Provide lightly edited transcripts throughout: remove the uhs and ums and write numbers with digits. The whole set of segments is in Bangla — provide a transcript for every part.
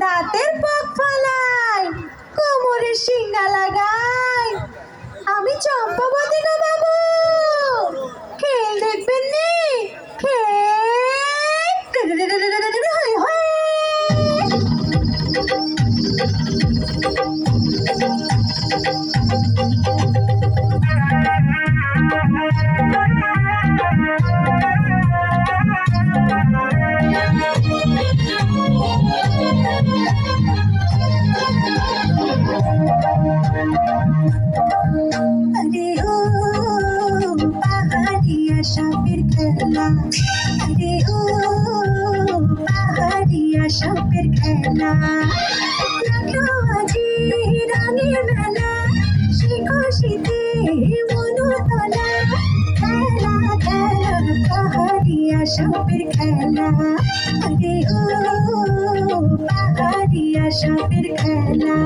দাঁতের পক ফলায়, কোমরে শিঙ্গা লাগায়, আমি চম্পাবতী গো বাবু, খেল দেখবেন নি? अरे ओ पहाड़िया सापेर खेला, अरे ओ पहाड़िया सापेर खेला, लागलो आजी रानीर मेला, সেই খুশিতে মনতলা, খেলা খেলা পাহাড়িয়া সাপের খেলা, আরে ও পাহাড়িয়া সাপের খেলা।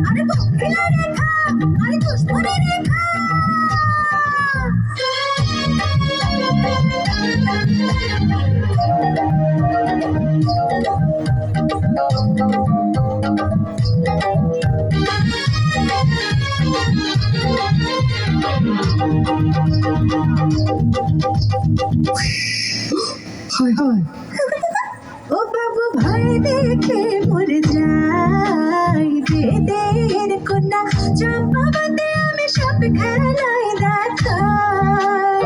আরে বকিলা রেখা, আরে দুশ্মনী রেখা, হায় হায় ও বাবু ভয় দেখে মরে যাই, বেদের কন্যা চম্পাবতী আমি সব খেলায় দেখাই,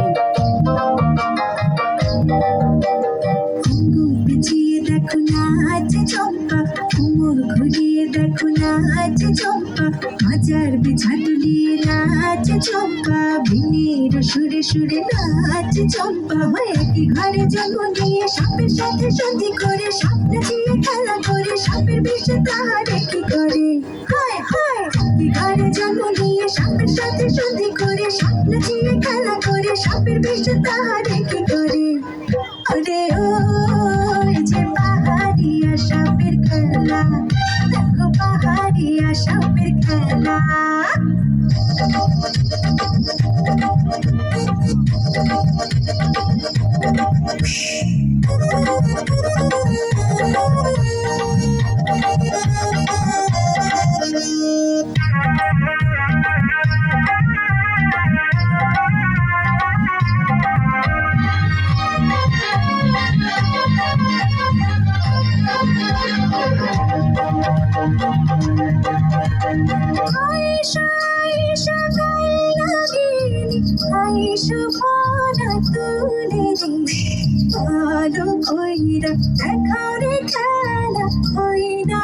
ঘুঙু পিছিয়ে দেখো নাচ চম্পা, ঘুমুর ঘুরিয়ে দেখো নাচ চম্পা, মাজার বিছা তুলিয়ে নাচ চম্পা, ভিনের সুরে সুরে নাচ চম্পা, হয়ে কি ঘরে জন্ম নিয়ে সাপের সাথে সন্ধি করে, সাপ নাচিয়ে খেলা করে, সাপের বিষে তাহারে কি করে, হায় হায় কি ঘরে জন্ম নিয়ে সাপের সাথে সন্ধি করে, সাপ নাচিয়ে খেলা করে, সাপের বিষে তাহারে কি করে, ওরে ওই যে পাহাড়িয়া সাপের খেলা, দেখো পাহাড়িয়া সাপের খেলা। আয়েশা আয়েশা গাইলাগিনি, আয়েশা পানা তুলে নি, আলো কইরা দেখাও রে খেলা, ওই না